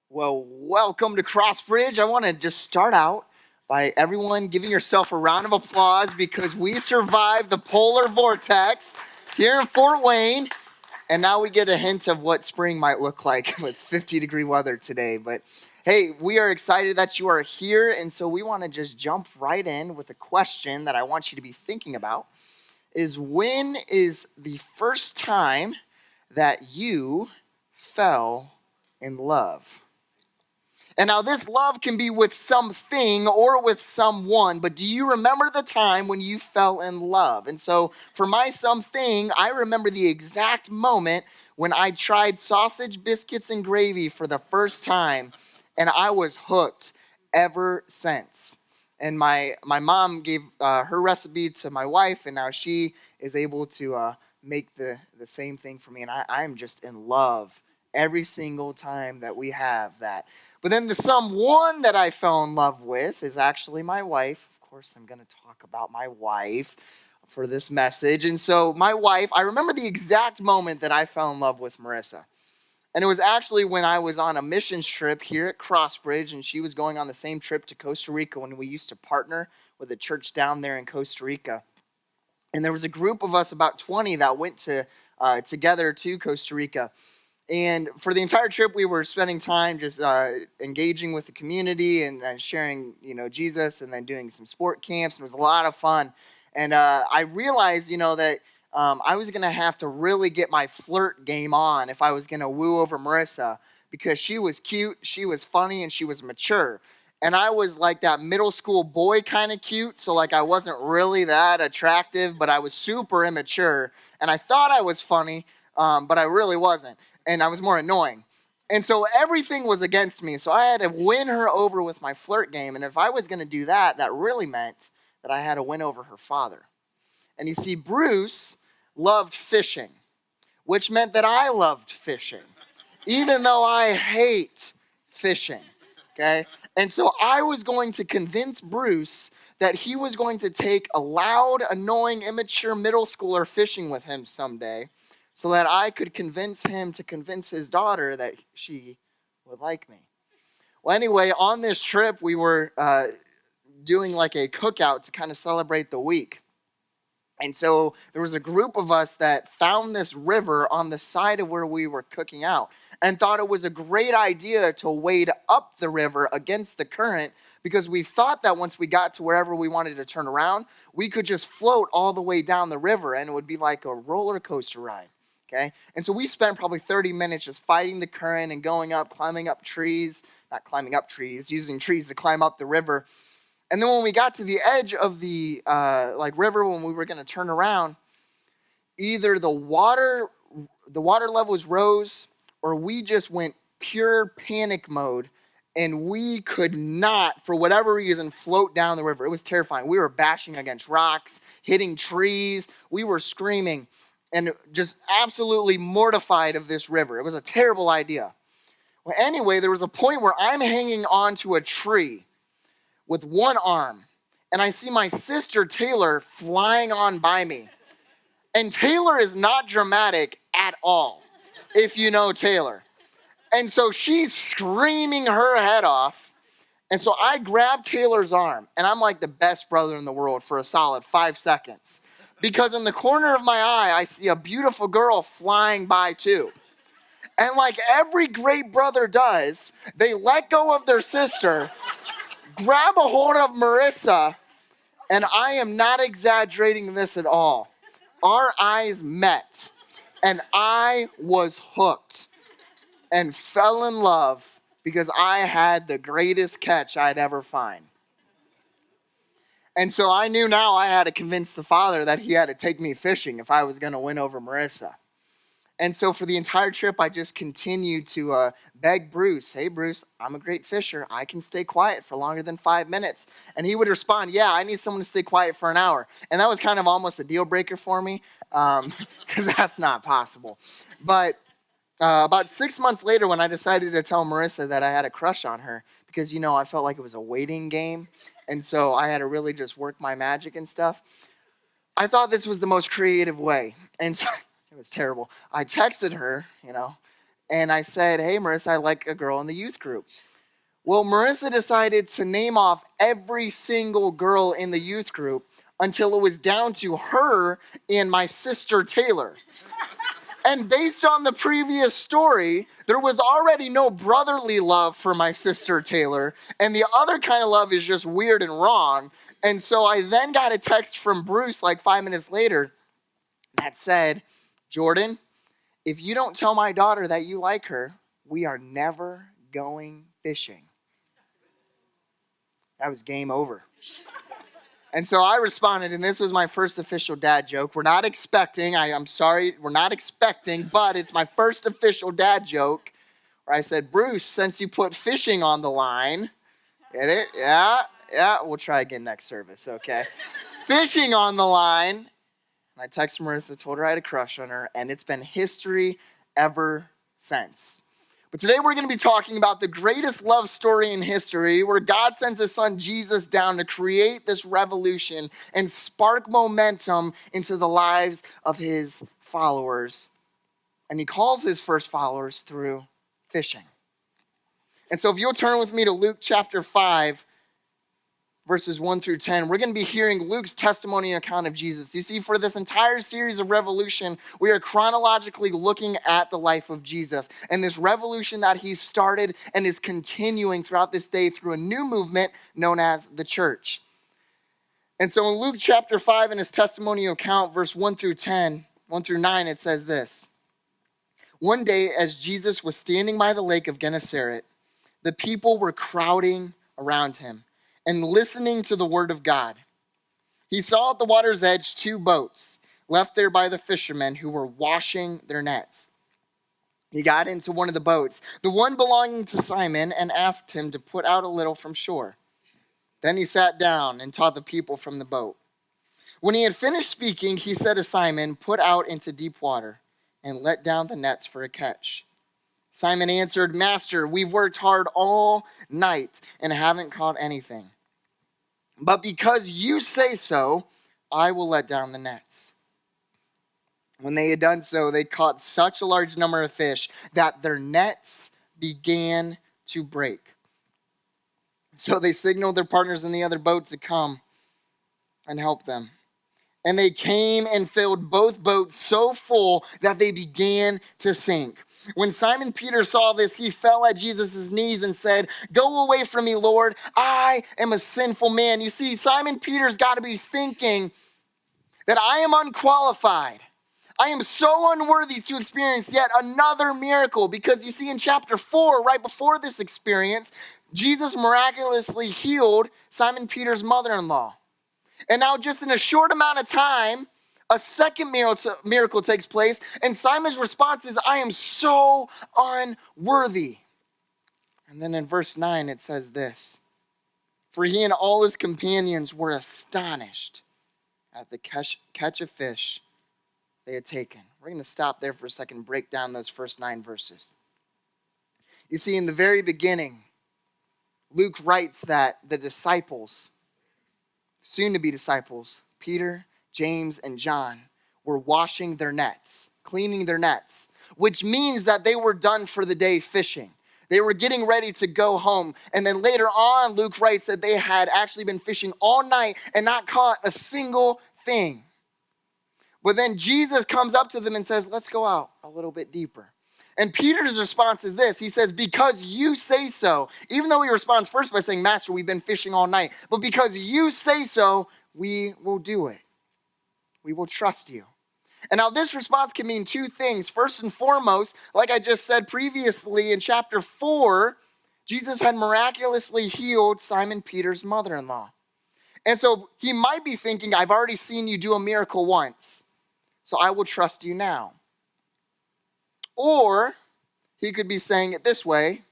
Well, welcome to Crossbridge. I want to just start out by everyone giving yourself a round of applause because we survived the polar vortex here in Fort Wayne, and now we get a hint of what spring might look like with 50-degree weather today. But hey, we are excited that you are here, and so we want to just jump right in with a question that I want you to be thinking about is when is the first time that you fell in love? And now this love can be with something or with someone, but do you remember the time when you fell in love? And so for my something, I remember the exact moment when I tried sausage, biscuits, and gravy for the first time, and I was hooked ever since. And my mom gave her recipe to my wife, and now she is able to make the same thing for me. And I'm just in love every single time that we have that. But then the someone that I fell in love with is actually my wife. Of course, I'm going to talk about my wife for this message. And so, my wife, I remember the exact moment that I fell in love with Marissa. And it was actually when I was on a missions trip here at Crossbridge, and she was going on the same trip to Costa Rica when we used to partner with a church down there in Costa Rica. And there was a group of us, about 20, that went together to Costa Rica. And for the entire trip, we were spending time just engaging with the community and sharing, Jesus, and then doing some sport camps. And it was a lot of fun. And I realized, that I was going to have to really get my flirt game on if I was going to woo over Marissa because she was cute, she was funny, and she was mature. And I was like that middle school boy kind of cute. So, like, I wasn't really that attractive, but I was super immature. And I thought I was funny, but I really wasn't, and I was more annoying. And so everything was against me. So I had to win her over with my flirt game. And if I was going to do that, that really meant that I had to win over her father. And you see, Bruce loved fishing, which meant that I loved fishing, even though I hate fishing. Okay? And so I was going to convince Bruce that he was going to take a loud, annoying, immature middle schooler fishing with him someday so that I could convince him to convince his daughter that she would like me. Well, anyway, on this trip, we were doing like a cookout to kind of celebrate the week. And so there was a group of us that found this river on the side of where we were cooking out and thought it was a great idea to wade up the river against the current because we thought that once we got to wherever we wanted to turn around, we could just float all the way down the river and it would be like a roller coaster ride. Okay? And so we spent probably 30 minutes just fighting the current and going up, climbing up trees, not climbing up trees, using trees to climb up the river. And then when we got to the edge of the river, when we were going to turn around, either the water levels rose, or we just went pure panic mode, and we could not, for whatever reason, float down the river. It was terrifying. We were bashing against rocks, hitting trees. We were screaming, and just absolutely mortified of this river. It was a terrible idea. Well, anyway, there was a point where I'm hanging onto a tree with one arm, and I see my sister Taylor flying on by me. And Taylor is not dramatic at all, if you know Taylor. And so she's screaming her head off. And so I grab Taylor's arm, and I'm like the best brother in the world for a solid 5 seconds. Because in the corner of my eye, I see a beautiful girl flying by too. And like every great brother does, they let go of their sister, grab a hold of Marissa, and I am not exaggerating this at all. Our eyes met, and I was hooked and fell in love because I had the greatest catch I'd ever find. And so I knew now I had to convince the father that he had to take me fishing if I was going to win over Marissa. And so for the entire trip, I just continued to beg Bruce, hey, Bruce, I'm a great fisher. I can stay quiet for longer than 5 minutes. And he would respond, yeah, I need someone to stay quiet for an hour. And that was kind of almost a deal breaker for me because that's not possible. But about 6 months later, when I decided to tell Marissa that I had a crush on her, because, I felt like it was a waiting game. And so I had to really just work my magic and stuff. I thought this was the most creative way. And so it was terrible. I texted her, And I said, hey, Marissa, I like a girl in the youth group. Well, Marissa decided to name off every single girl in the youth group until it was down to her and my sister, Taylor. And based on the previous story, there was already no brotherly love for my sister, Taylor. And the other kind of love is just weird and wrong. And so I then got a text from Bruce like 5 minutes later that said, Jordan, if you don't tell my daughter that you like her, we are never going fishing. That was game over. And so I responded, and this was my first official dad joke. We're not expecting, I'm sorry, we're not expecting, but it's my first official dad joke where I said, Bruce, since you put fishing on the line, get it? Yeah, we'll try again next service, okay? Fishing on the line. And I texted Marissa, told her I had a crush on her, and it's been history ever since. But today we're going to be talking about the greatest love story in history, where God sends his son Jesus down to create this revolution and spark momentum into the lives of his followers. And he calls his first followers through fishing. And so if you'll turn with me to Luke chapter 5, verses 1 through 10, we're going to be hearing Luke's testimony account of Jesus. You see, for this entire series of Revolution, we are chronologically looking at the life of Jesus and this revolution that he started and is continuing throughout this day through a new movement known as the church. And so in Luke chapter 5, in his testimonial account, verse 1 through 9, it says this. One day, as Jesus was standing by the lake of Gennesaret, the people were crowding around him and listening to the word of God. He saw at the water's edge 2 boats left there by the fishermen who were washing their nets. He got into one of the boats, the one belonging to Simon, and asked him to put out a little from shore. Then he sat down and taught the people from the boat. When he had finished speaking, he said to Simon, put out into deep water and let down the nets for a catch. Simon answered, Master, we've worked hard all night and haven't caught anything. But because you say so, I will let down the nets. When they had done so, they caught such a large number of fish that their nets began to break. So they signaled their partners in the other boat to come and help them. And they came and filled both boats so full that they began to sink. When Simon Peter saw this, he fell at Jesus' knees and said, go away from me, Lord. I am a sinful man. You see, Simon Peter's got to be thinking that I am unqualified. I am so unworthy to experience yet another miracle. Because you see, in chapter 4, right before this experience, Jesus miraculously healed Simon Peter's mother-in-law. And now just in a short amount of time, a second miracle takes place, and Simon's response is, I am so unworthy. And then in verse 9, it says this, for he and all his companions were astonished at the catch of fish they had taken. We're going to stop there for a second, break down those first 9 verses. You see, in the very beginning, Luke writes that the disciples, soon-to-be disciples, Peter, James, and John, were washing their nets, cleaning their nets, which means that they were done for the day fishing. They were getting ready to go home. And then later on, Luke writes that they had actually been fishing all night and not caught a single thing. But then Jesus comes up to them and says, let's go out a little bit deeper. And Peter's response is this. He says, because you say so. Even though he responds first by saying, Master, we've been fishing all night. But because you say so, we will do it. We will trust you. And now this response can mean 2 things. First and foremost, like I just said previously in chapter 4, Jesus had miraculously healed Simon Peter's mother-in-law. And so he might be thinking, I've already seen you do a miracle once, so I will trust you now. Or he could be saying it this way,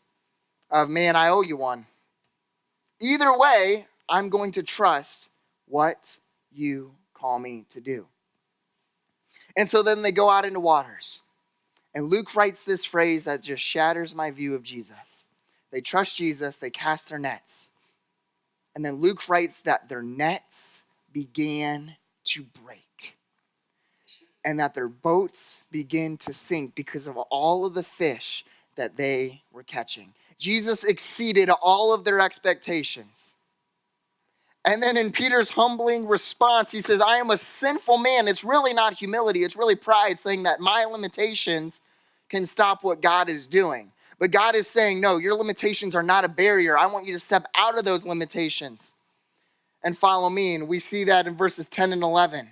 of man, I owe you one. Either way, I'm going to trust what you call me to do. And so then they go out into waters. And Luke writes this phrase that just shatters my view of Jesus. They trust Jesus, they cast their nets. And then Luke writes that their nets began to break. and that their boats begin to sink because of all of the fish that they were catching. Jesus exceeded all of their expectations. And then in Peter's humbling response, he says, I am a sinful man. It's really not humility. It's really pride, saying that my limitations can stop what God is doing. But God is saying, no, your limitations are not a barrier. I want you to step out of those limitations and follow me. And we see that in verses 10 and 11.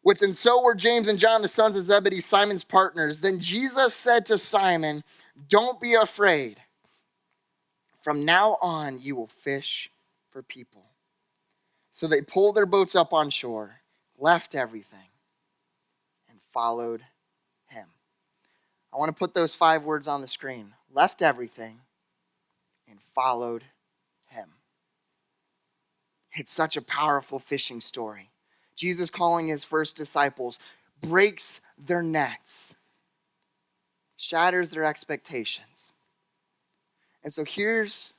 Which, and so were James and John, the sons of Zebedee, Simon's partners. Then Jesus said to Simon, don't be afraid. From now on, you will fish for people. So they pulled their boats up on shore, left everything, and followed him. I want to put those 5 words on the screen. Left everything and followed him. It's such a powerful fishing story. Jesus, calling his first disciples, breaks their nets, shatters their expectations. And so here's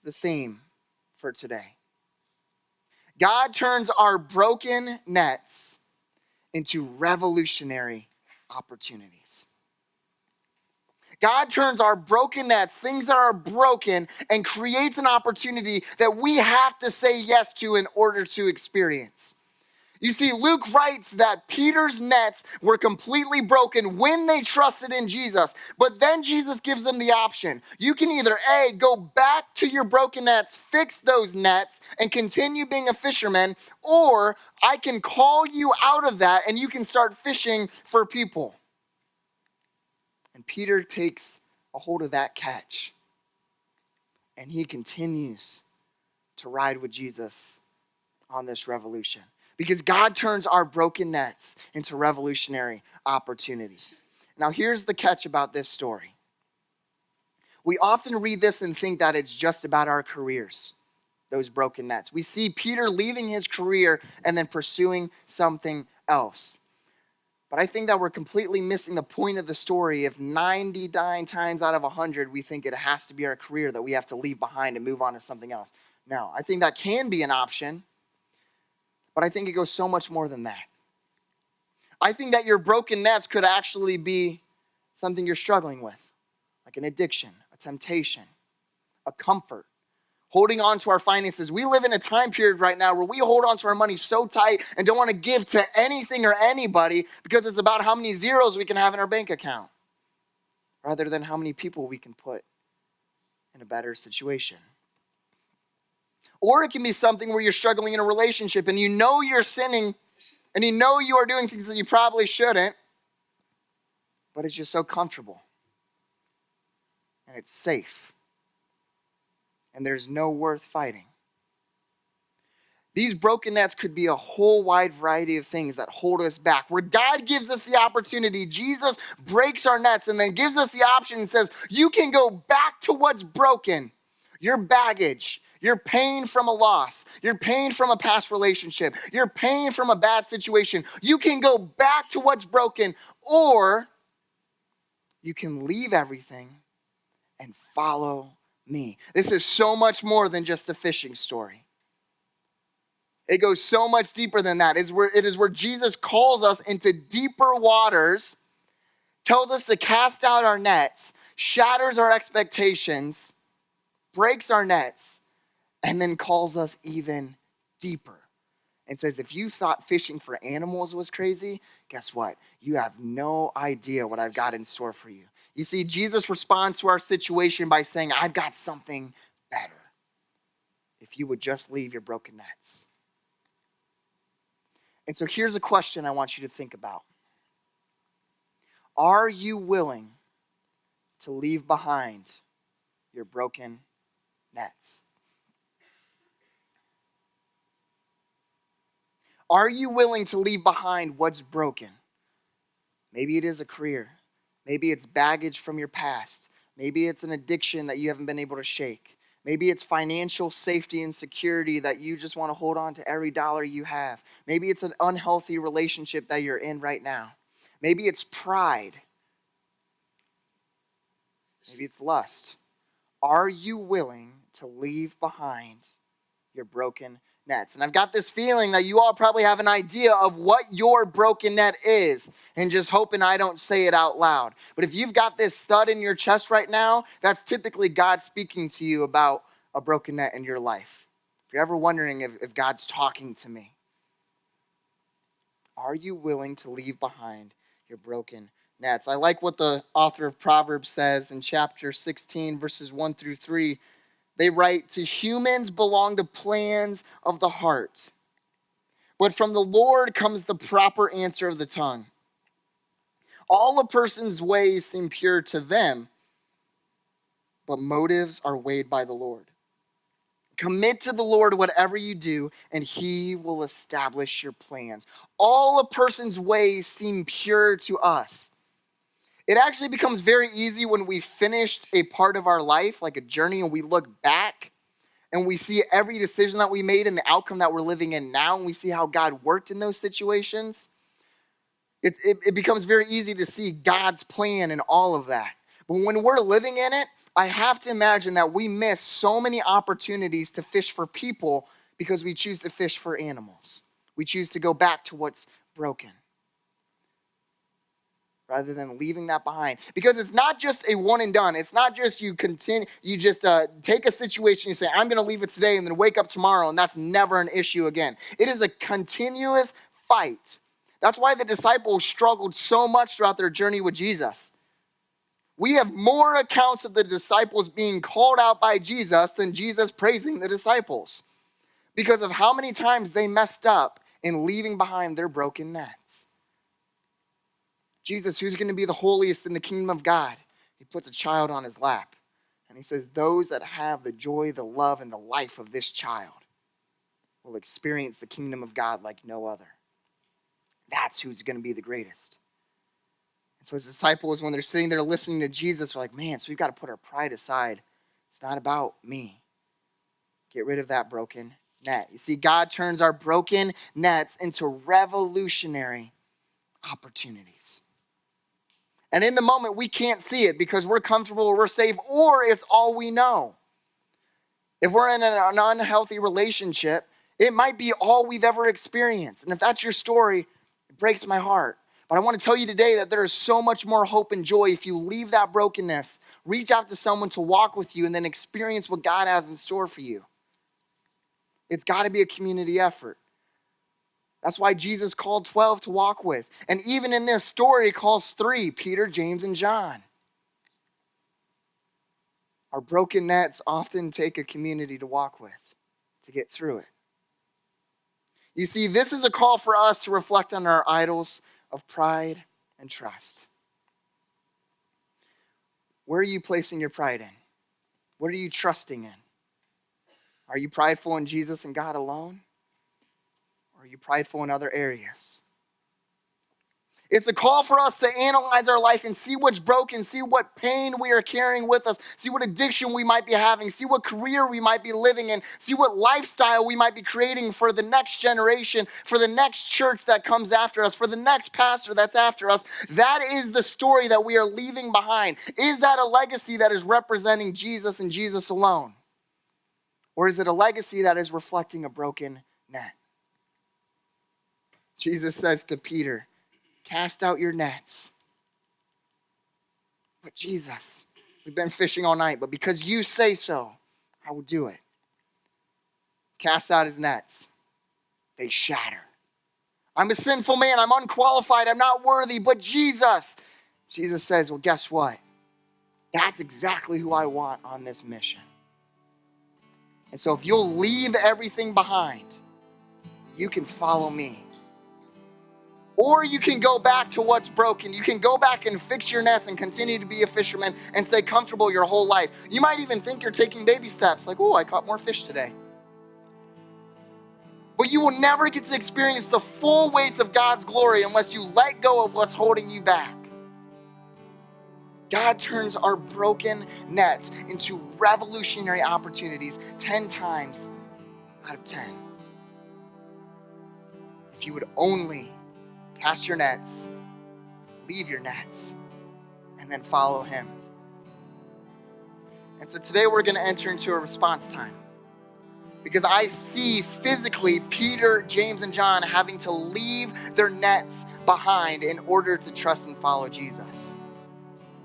the theme for today. God turns our broken nets into revolutionary opportunities. God turns our broken nets, things that are broken, and creates an opportunity that we have to say yes to in order to experience. You see, Luke writes that Peter's nets were completely broken when they trusted in Jesus. But then Jesus gives them the option. You can either A, go back to your broken nets, fix those nets, and continue being a fisherman, or I can call you out of that and you can start fishing for people. And Peter takes a hold of that catch. And he continues to ride with Jesus on this revolution. Because God turns our broken nets into revolutionary opportunities. Now, here's the catch about this story. We often read this and think that it's just about our careers, those broken nets. We see Peter leaving his career and then pursuing something else. But I think that we're completely missing the point of the story if 99 times out of 100 we think it has to be our career that we have to leave behind and move on to something else. No, I think that can be an option. But I think it goes so much more than that. I think that your broken nets could actually be something you're struggling with, like an addiction, a temptation, a comfort, holding on to our finances. We live in a time period right now where we hold on to our money so tight and don't want to give to anything or anybody because it's about how many zeros we can have in our bank account rather than how many people we can put in a better situation. Or it can be something where you're struggling in a relationship and you know you're sinning and you know you are doing things that you probably shouldn't, but it's just so comfortable and it's safe and there's no worth fighting. These broken nets could be a whole wide variety of things that hold us back. Where God gives us the opportunity, Jesus breaks our nets and then gives us the option and says, you can go back to what's broken, your baggage, your pain from a loss, your pain from a past relationship, your pain from a bad situation. You can go back to what's broken, or you can leave everything and follow me. This is so much more than just a fishing story. It goes so much deeper than that. It is where Jesus calls us into deeper waters, tells us to cast out our nets, shatters our expectations, breaks our nets, and then calls us even deeper and says, if you thought fishing for animals was crazy, guess what? You have no idea what I've got in store for you. You see, Jesus responds to our situation by saying, I've got something better. If you would just leave your broken nets. And so here's a question I want you to think about. Are you willing to leave behind your broken nets? Are you willing to leave behind what's broken? Maybe it is a career. Maybe it's baggage from your past. Maybe it's an addiction that you haven't been able to shake. Maybe it's financial safety and security that you just want to hold on to every dollar you have. Maybe it's an unhealthy relationship that you're in right now. Maybe it's pride. Maybe it's lust. Are you willing to leave behind your broken nets. And I've got this feeling that you all probably have an idea of what your broken net is, and just hoping I don't say it out loud. But if you've got this thud in your chest right now, that's typically God speaking to you about a broken net in your life. If you're ever wondering if God's talking to me, are you willing to leave behind your broken nets? I like what the author of Proverbs says in chapter 16, verses 1 through 3. They write, "To humans belong the plans of the heart, but from the Lord comes the proper answer of the tongue. All a person's ways seem pure to them, but motives are weighed by the Lord. Commit to the Lord whatever you do, and he will establish your plans." All a person's ways seem pure to us. It actually becomes very easy when we finished a part of our life, like a journey, and we look back and we see every decision that we made and the outcome that we're living in now, and we see how God worked in those situations. It becomes very easy to see God's plan in all of that. But when we're living in it, I have to imagine that we miss so many opportunities to fish for people because we choose to fish for animals. We choose to go back to what's broken rather than leaving that behind. Because it's not just a one and done. It's not just you just take a situation, you say, I'm going to leave it today and then wake up tomorrow, and that's never an issue again. It is a continuous fight. That's why the disciples struggled so much throughout their journey with Jesus. We have more accounts of the disciples being called out by Jesus than Jesus praising the disciples, because of how many times they messed up in leaving behind their broken nets. Jesus, who's going to be the holiest in the kingdom of God? He puts a child on his lap, and he says, those that have the joy, the love, and the life of this child will experience the kingdom of God like no other. That's who's going to be the greatest. And so his disciples, when they're sitting there listening to Jesus, are like, man, so we've got to put our pride aside. It's not about me. Get rid of that broken net. You see, God turns our broken nets into revolutionary opportunities. And in the moment, we can't see it because we're comfortable or we're safe, or it's all we know. If we're in an unhealthy relationship, it might be all we've ever experienced. And if that's your story, it breaks my heart. But I want to tell you today that there is so much more hope and joy if you leave that brokenness, reach out to someone to walk with you, and then experience what God has in store for you. It's got to be a community effort. That's why Jesus called 12 to walk with. And even in this story, he calls 3, Peter, James, and John. Our broken nets often take a community to walk with, to get through it. You see, this is a call for us to reflect on our idols of pride and trust. Where are you placing your pride in? What are you trusting in? Are you prideful in Jesus and God alone? Or are you prideful in other areas? It's a call for us to analyze our life and see what's broken, see what pain we are carrying with us, see what addiction we might be having, see what career we might be living in, see what lifestyle we might be creating for the next generation, for the next church that comes after us, for the next pastor that's after us. That is the story that we are leaving behind. Is that a legacy that is representing Jesus and Jesus alone? Or is it a legacy that is reflecting a broken net? Jesus says to Peter, cast out your nets. But Jesus, we've been fishing all night, but because you say so, I will do it. Cast out his nets. They shatter. I'm a sinful man. I'm unqualified. I'm not worthy, but Jesus says, well, guess what? That's exactly who I want on this mission. And so if you'll leave everything behind, you can follow me. Or you can go back to what's broken. You can go back and fix your nets and continue to be a fisherman and stay comfortable your whole life. You might even think you're taking baby steps, like, oh, I caught more fish today. But you will never get to experience the full weight of God's glory unless you let go of what's holding you back. God turns our broken nets into revolutionary opportunities 10 times out of 10. If you would only cast your nets, leave your nets, and then follow him. And so today we're going to enter into a response time. Because I see physically Peter, James, and John having to leave their nets behind in order to trust and follow Jesus.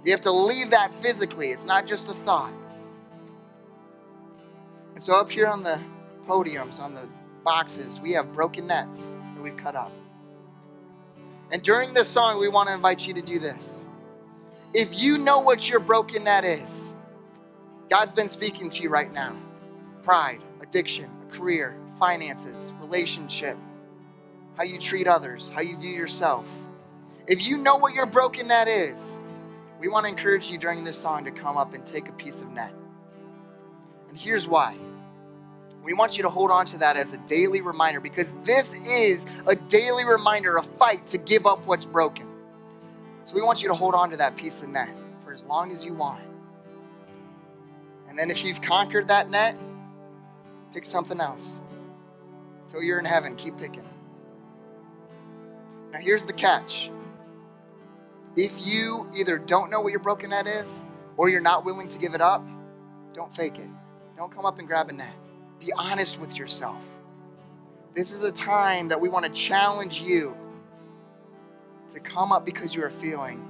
You have to leave that physically. It's not just a thought. And so up here on the podiums, on the boxes, we have broken nets that we've cut up. And during this song, we want to invite you to do this. If you know what your broken net is, God's been speaking to you right now. Pride, addiction, a career, finances, relationship, how you treat others, how you view yourself. If you know what your broken net is, we want to encourage you during this song to come up and take a piece of net. And here's why. We want you to hold on to that as a daily reminder, because this is a daily reminder, a fight to give up what's broken. So we want you to hold on to that piece of net for as long as you want. And then if you've conquered that net, pick something else. Until you're in heaven, keep picking. Now here's the catch. If you either don't know what your broken net is, or you're not willing to give it up, don't fake it. Don't come up and grab a net. Be honest with yourself. This is a time that we want to challenge you to come up because you are feeling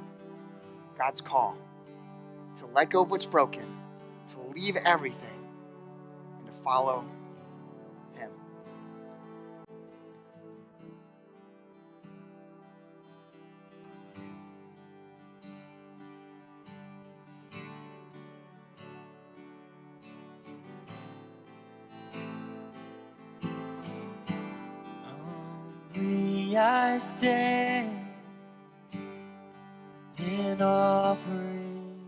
God's call. To let go of what's broken, to leave everything, and to follow Him. Humbly I stand in offering,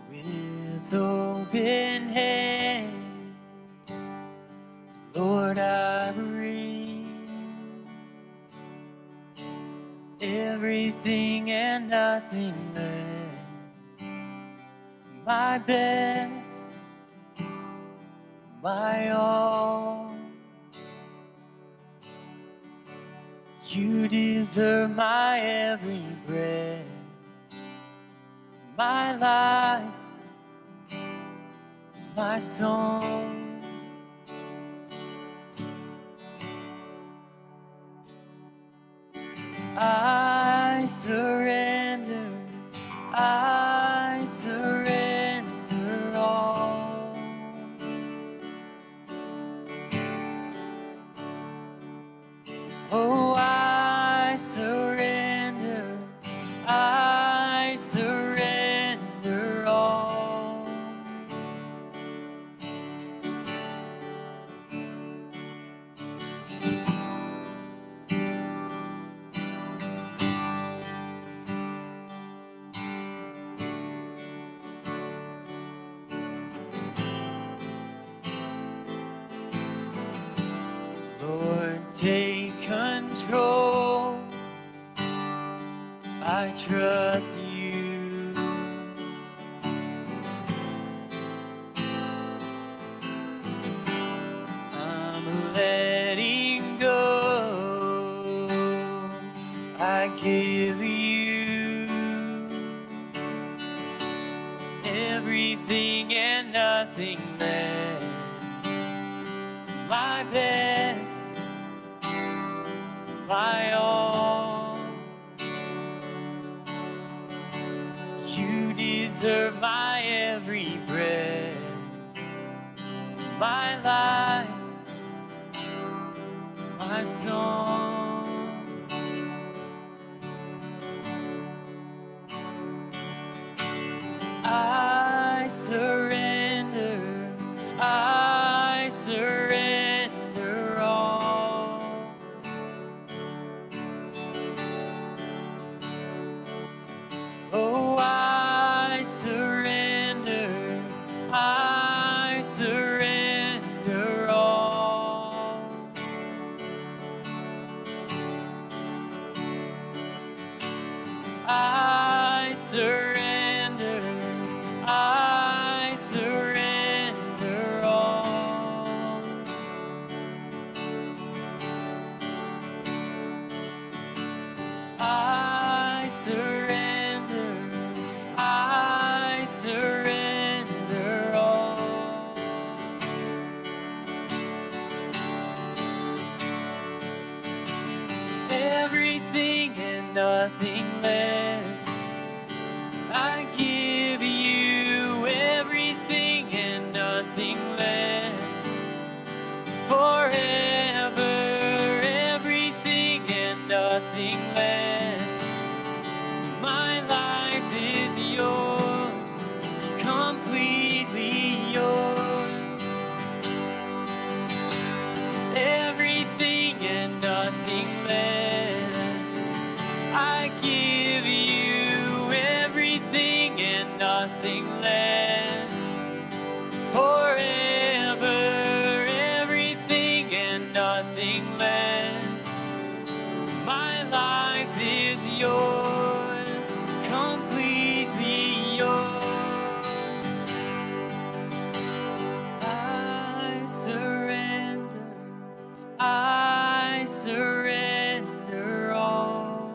with open hand, Lord, I bring everything and nothing less, my best, my all. You deserve my every breath, my life, my song. I surrender, I surrender all. Oh, I surrender, I surrender all. Lord, take control. I trust you. I'm letting go. I give you everything and nothing less. My best, my all. You deserve my every breath, my life, my song. I surrender, I surrender all. Oh, I surrender, I surrender all. I surrender, I surrender all. I surrender, I nothing less. I give you everything and nothing less. Forever, everything and nothing less. My life is yours, completely yours. Everything and nothing less. I give you everything and nothing less. Forever, everything and nothing less. My life is yours, completely yours. I surrender all.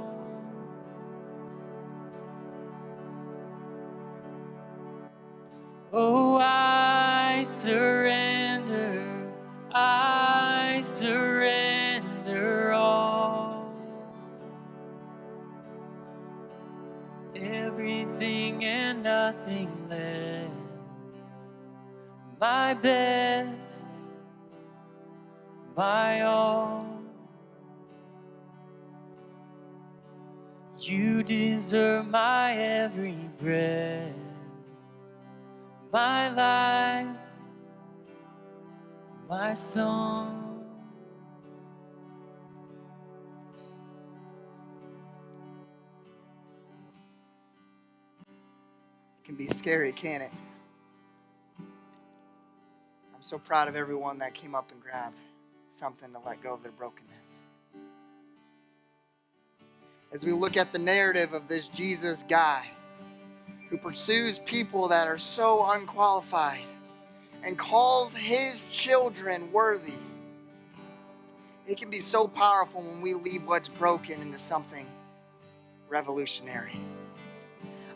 Oh, I surrender all. Everything and nothing less. My best, my all. You deserve my every breath, my life, my song. It can be scary, can't it? I'm so proud of everyone that came up and grabbed something to let go of their brokenness. As we look at the narrative of this Jesus guy who pursues people that are so unqualified and calls his children worthy, it can be so powerful when we leave what's broken into something revolutionary.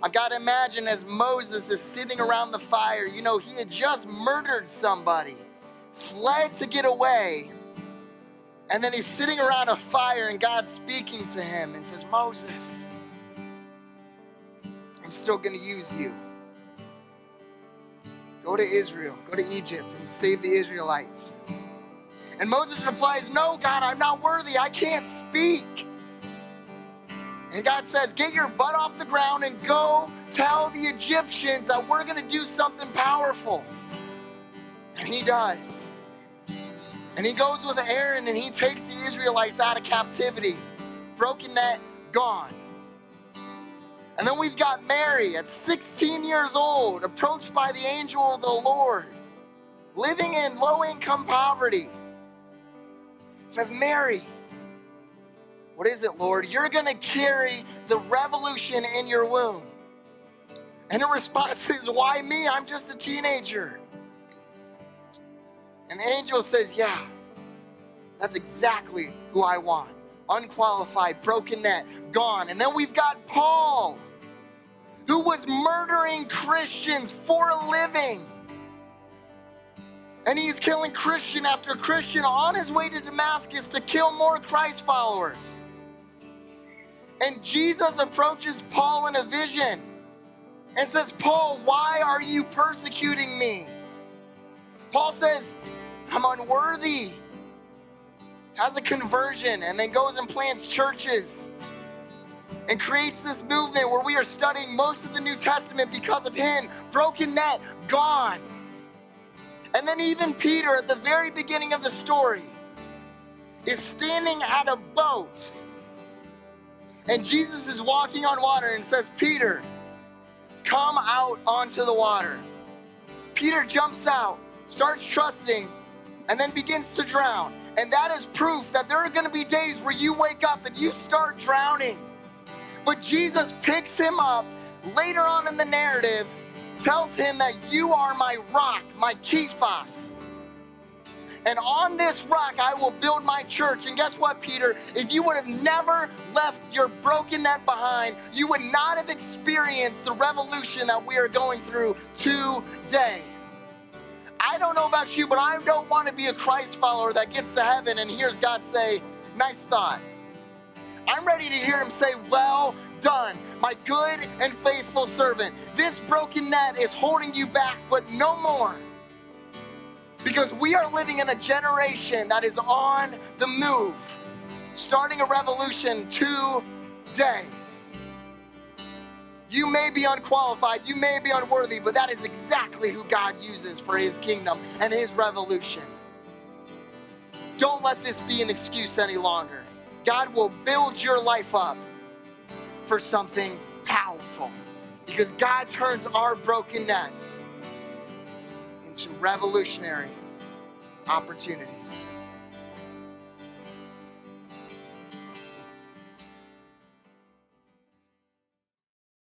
I've got to imagine as Moses is sitting around the fire, he had just murdered somebody, fled to get away, and then he's sitting around a fire and God's speaking to him and says, Moses, I'm still going to use you. Go to Israel, go to Egypt and save the Israelites. And Moses replies, no, God, I'm not worthy. I can't speak. And God says, get your butt off the ground and go tell the Egyptians that we're going to do something powerful. And he does. And he goes with Aaron and he takes the Israelites out of captivity. Broken net, gone. And then we've got Mary at 16 years old, approached by the angel of the Lord, living in low-income poverty. It says, Mary, what is it, Lord? You're going to carry the revolution in your womb. And her response is, why me? I'm just a teenager. And the angel says, yeah, that's exactly who I want. Unqualified, broken net, gone. And then we've got Paul, who was murdering Christians for a living. And he's killing Christian after Christian on his way to Damascus to kill more Christ followers. And Jesus approaches Paul in a vision and says, Paul, why are you persecuting me? Paul says, I'm unworthy. Has a conversion and then goes and plants churches and creates this movement where we are studying most of the New Testament because of him. Broken net, gone. And then even Peter, at the very beginning of the story, is standing at a boat. And Jesus is walking on water and says, Peter, come out onto the water. Peter jumps out, starts trusting, and then begins to drown. And that is proof that there are going to be days where you wake up and you start drowning. But Jesus picks him up later on in the narrative, tells him that you are my rock, my Kephas. And on this rock, I will build my church. And guess what, Peter? If you would have never left your broken net behind, you would not have experienced the revolution that we are going through today. I don't know about you, but I don't want to be a Christ follower that gets to heaven and hears God say, nice thought. I'm ready to hear him say, well done, my good and faithful servant. This broken net is holding you back, but no more. Because we are living in a generation that is on the move, starting a revolution today. You may be unqualified, you may be unworthy, but that is exactly who God uses for his kingdom and his revolution. Don't let this be an excuse any longer. God will build your life up for something powerful, because God turns our broken nets into revolutionary opportunities.